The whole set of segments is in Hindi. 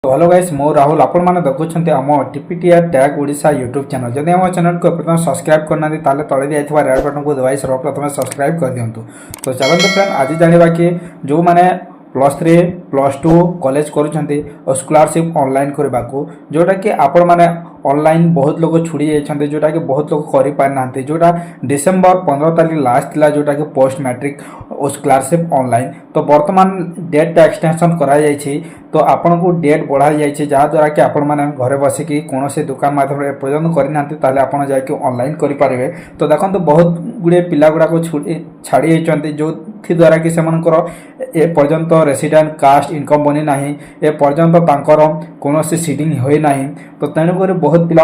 तो हेलो गाइस मो राहुल आपण मैंने देखुं आम टीपीटीआर टैग ओडिशा यूट्यूब चैनल जदि आम चैनल को प्रथम सब्सक्राइब करना ताले तले दिखाई रेड बटन को दबाई सर्वप्रथम सब्सक्राइब कर दिंतु। तो चलते फ्रेंड आज जाना कि जो मैंने +3 +2 कॉलेज करुँच और स्कॉलरशिप ऑनलाइन करने को जोटा कि आपण मैंने ऑनलाइन बहुत लोग छुड़ी जाते जोटा कि बहुत लोग कर पारि ना जोटा डिसेम्बर 15 तारीख लास्ट था जोटा कि पोस्ट मैट्रिक और स्कॉलरशिप ऑनलाइन। तो बर्तमान डेट एक्सटेंशन कराई तो आपन को डेट बढ़ाई जाइए जहाँद्वारा कि आपण मैंने घरे बसिकी कौन से दुकान माध्यम एपर्तन करना आपड़ जाकि ऑनलाइन करेंगे। तो देखो तो बहुत गुड़े पिला गुड़ाक छाड़ी जो द्वारा कि ए पर्यंत रेसिडेंट कास्ट इनकम बनी ना ए पर्यंत कौन सीडिंग होना। तो तेणुक बहुत पिला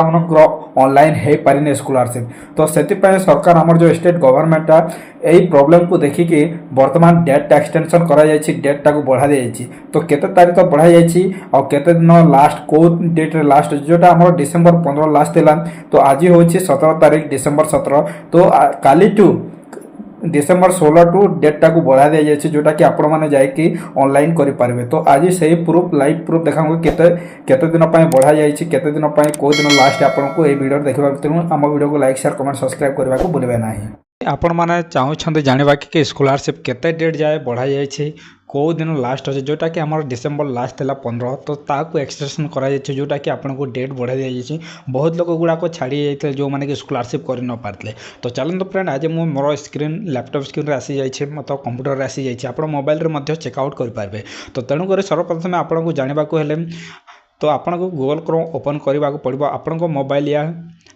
ऑनलाइन हो पारे स्कॉलरशिप। तो से सरकार आमर जो स्टेट गवर्नमेंटा यही प्रॉब्लम को देखिकी बर्तमान डेट एक्सटेंशन कराई डेटा को बढ़ा दी। तो केते तारीख बढ़ाई और केते दिन लास्ट को डेट लास्ट जोटा आम डिसेम्बर 15 लास्ट था। तो आज हूँ 17 तारीख डिसेम्बर 17। तो काली टू डिसेम्बर 16 टू डेटा को बढ़ा दी जाए जोटा कि आपण मैंने जाकि ऑनलाइन करेंगे। तो आज से प्रूफ लाइव प्रूफ देखा केते दिन बढ़ा जाए केते दिन कौ दिन लास्ट आपको ये वीडियो देखा। तेणु आम वीडियो को लाइक शेयर कमेंट सब्सक्राइब करने को भूलें ना। आपण मैंने चाहते जानवा कि स्कॉलरशिप केते डेट जाए बढ़ाई जाए कौ दिन लास्ट अच्छे जोटा कि आम डिसेम्बर लास्ट था 15। तो ताकू एक्सटेंशन कराई जोटा कि आपको डेट बढ़ाई दी बहुत लोग गुड़ाक छाड़ी जाते जो मैंने कि स्कॉलरशिप कर न पारे। तो चलते फ्रेंड आज मुझे मोर स्क्रीन लैपटॉप स्क्रीन रे आसी जाइए मतलब कंप्यूटर आसी जाइए आप मोबाइल में चेकआउट करेंगे। तो तेणुक सर्वप्रथम आपको जानवा तो आपन को गूगल क्रोम ओपन करने को पड़ो आपण मोबाइल या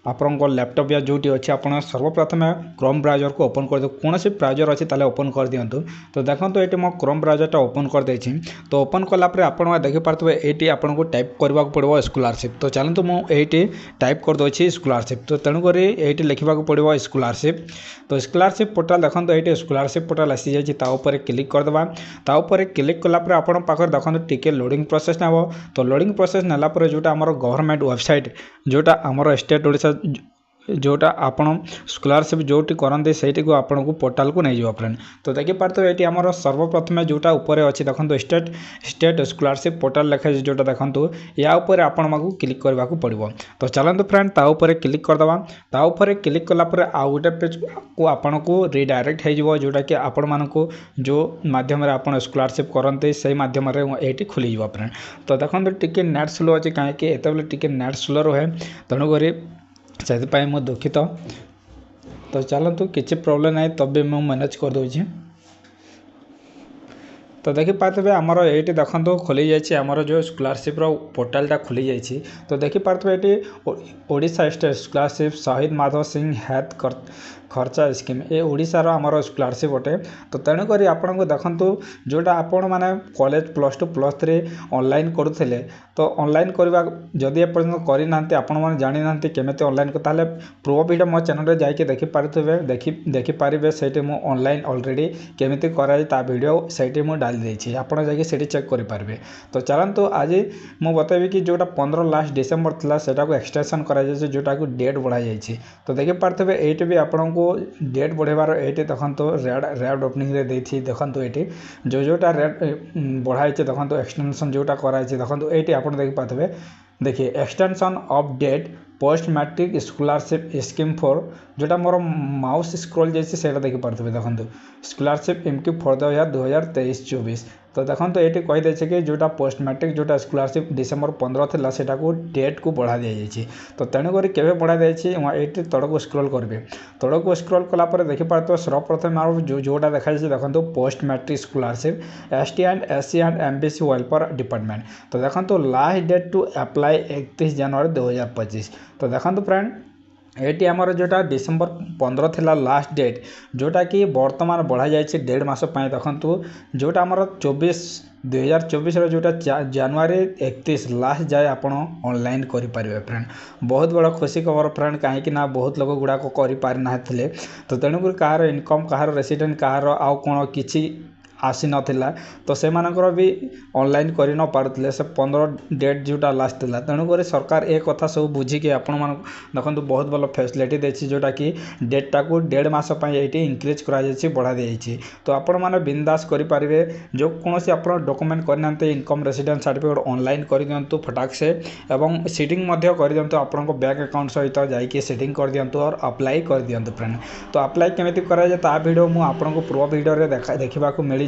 आपण लैपटॉप या जो अच्छे आप सर्वप्रथम क्रोम ब्राउजर को ओपन कर दो कौन से ब्राउजर अच्छे ताले ओपन कर दिंतु। तो देखो तो ये मो क्रोम ब्राउजरटा ओपन कर देछि। तो ओपन कलापर आप देखिपे ये आपन को टाइप करने को पड़ो स्कॉलरशिप। तो चलते मुझे टाइप कर दूसरी स्कॉलरशिप। तो तेणुक ये लिखा पड़ो स्कॉलरशिप। तो स्कॉलरशिप पोर्टाल देखो ये स्कॉलरशिप पोर्टाल आसी जाइए क्लिक करदे तापर क्लिक कलापर आपण पाखे देखो टिके लोडिंग प्रोसेस ना। तो लोडिंग प्रोसेस नाला जोटा आमर गवर्नमेंट वेबसाइट जोटा आमर स्टेट ओडिशा जोटा आपण स्कॉलरशिप जोटी करते से आपन को पोर्टाल को नहीं जाओ फ्रेंड। तो देखिए ये आमर सर्वप्रथम जोटा ऊपर अच्छे देखो स्टेट स्कॉलरशिप पोर्टाल लिखा जोटा देखो या ऊपर आपण को क्लिक करने को पड़ो। तो चलते फ्रेंड ताऊपर क्लिक करदे ताऊपर क्लिक कलापर आउ गोटे पेज को आपन को रिडायरेक्ट हो जोटा कि आपण मानक जो माध्यम आप स्कॉलरशिप करते से मध्यम ये खुली फ्रेंड। तो देखो टिके नेट स्लो अच्छे कहीं एत टिके नेट स्लो रहे तेणुक से मुझे दुखित। तो चलतु किसी प्रोब्लेम ना तब मुझे मैनेज कर दूँ। तो देखिपे आमर ये देखो खोली जाइए आमर जो स्कॉलरशिप पोर्टालटा खोली जाइए। तो देखिपे ये ओडिशा स्टेट स्कॉलरशिप शहीद माधव सिंह हेल्थ खर्चा स्कीम ये ओडिशार आमर स्कॉलरशिप अटे। तो तेणुक आपको देखु जोटा आपण मैंने कॉलेज +2 +3 ऑनलाइन करुले। तो ऑनलाइन करवा जदि एपर्यंत करना आपण मैंने जानी ना केमी ऑनलाइन ताले प्रो वीडियो मो चैनल में जाकि देखिपारे देखिपारे से मुझे ऑनलाइन ऑलरेडी केमी कराए वीडियो से मुझे डाली देती आपड़ जाकि चेक करेंगे। तो चलतु आज मुझे बतेबी कि जोटा 15 लास्ट डिसेम्बर था सेटा को एक्सटेंशन कराई जोटा को डेट बढ़ाई जाइए। तो देखिपारे ये भी आपण को डेट बढ़ेबार ये देखो रेड ओपनिंग देखो ये जोटा रेड बढ़ाई देखो एक्सटेंशन जोटा कराई देखो ये आप देखिपारे देखिए extension of date post matric scholarship scheme for जोटा मोर माउस स्क्रॉल जाइए देखिपारे देखो स्कॉलरशिप एमक्यू फॉर द ईयर 2023-24। तो देखो तो ये कहीदे कि जोटा पोस्ट मैट्रिक जोटा स्कॉलरशिप डिसेम्बर 15 था से डेट को बढ़ा दी जाइए। तो तेणुक के बढ़ा दी ये तड़क स्क्रॉल करेंगे तड़क स्क्रॉल कलापर देखिपारे सर्वप्रथम जोटा देखा देखो post matric scholarship ST and SC and MBC welfare department. तो देखो लास्ट डेट टू अप्लाई 31 जनवरी 2025। तो देखो फ्रेंड ये आमर जोटा डिसेम्बर 15 था लास्ट डेट जोटा कि बर्तमान बढ़ा जाए 1.5 मास देखु जोटा आमर 2024 जोटा जनवरी 31 लास्ट जाए आप ऑनलाइन करेंगे फ्रेंड। बहुत बड़ा खुशी खबर फ्रेंड कहीं बहुत लोग गुड़ाक कर पारि ना। तो तेणुक कहार इनकम कहार रेसिडेंट कहार आउ कौन किसी आसी नथिला तो से मानकर भी ऑनलाइन करि न पारुतले से 15 डेट जोटा लास्ट थिला तेणुकर सरकार ए कथा सब बुझिकी आपण मान देखंतु बहुत भल फैसिलिटी देछि जोटा कि डेटा को 1.5 मास पई एटी इंक्रीज करा जायछि बढ़ा देछि तो आपण माने बिंदास करि पारिबे जो कोनोसी आपण डॉक्यूमेंट करनांते इनकम रेसिडेंस सर्टिफिकेट ऑनलाइन करि दियंतु फटाक से एवं सीटिंग मध्य करि दियंतु आपण को बैंक अकाउंट सहित जाइके सेटिंग कर दियंतु और अप्लाई कर दियंतु फ्रेंड तो अप्लाई केमिति करा जाय ता वीडियो मु आपण को पूर्व वीडियो रे देखा को मिल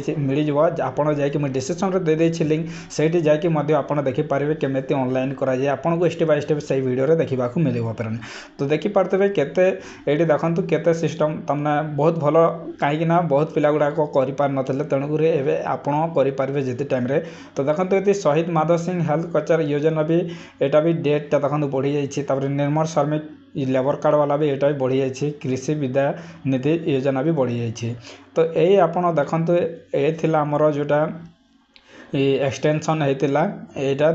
आपड़ जाकि डिस्क्रिप्शन रे दे देछि लिंक सेठी जाकि मध्य आपण देखि पारिबे केमिति ऑनलाइन करा जाय आपण को स्टेप बाय स्टेप सही वीडियो रे देखिबा को मिलिबो फ्रेंड तो देखि पारतबे केते एठी देखंतु केते सिस्टम तमना बहुत भलो काहे ना बहुत पिला गुडा को करि पार नथले तेणुकुरी एबे आपण करि पारबे जेते टाइम रे तो देखंतु एति शहीद माधव सिंह हेल्थ कचर योजना भी एटा भी डेट ता देखंतु बढ़ी जाइछि तापर निर्मल श्रमिक लेबर कार्ड वाला भी एटा भी बढ़ी जाइछि कृषि विद्या निधि योजना भी बढ़ी जाइछि तो यही आपण देखंतु ए थिला हमर जोटा एक्सटेंशन हेतिला एटा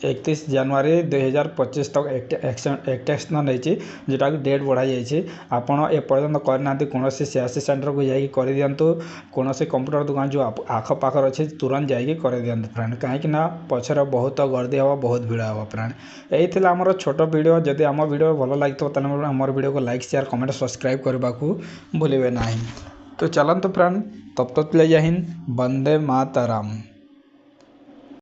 31 जनवरी 2025 तक एक्सटेंशन होती जोटा डेट बढ़ा जाइए आपड़ एपर्यंत करना कौन सीएससी सेंटर को जाकि कर दिंतु कौन कंप्यूटर दुकान जो आखपाखर अच्छे तुरंत जाकि कर दिंतु फ्रेंड कहीं पछर बहुत गर्दी हम बहुत भिड़ हम फ्रेंड यही आमर छोट वीडियो जदि आम वीडियो भल लगे आम वीडियो को लाइक शेयर कमेंट सब्सक्राइब करने को भूलिए ना तो चलते फ्रेंड तब तक ले जय हिंद वंदे मातरम।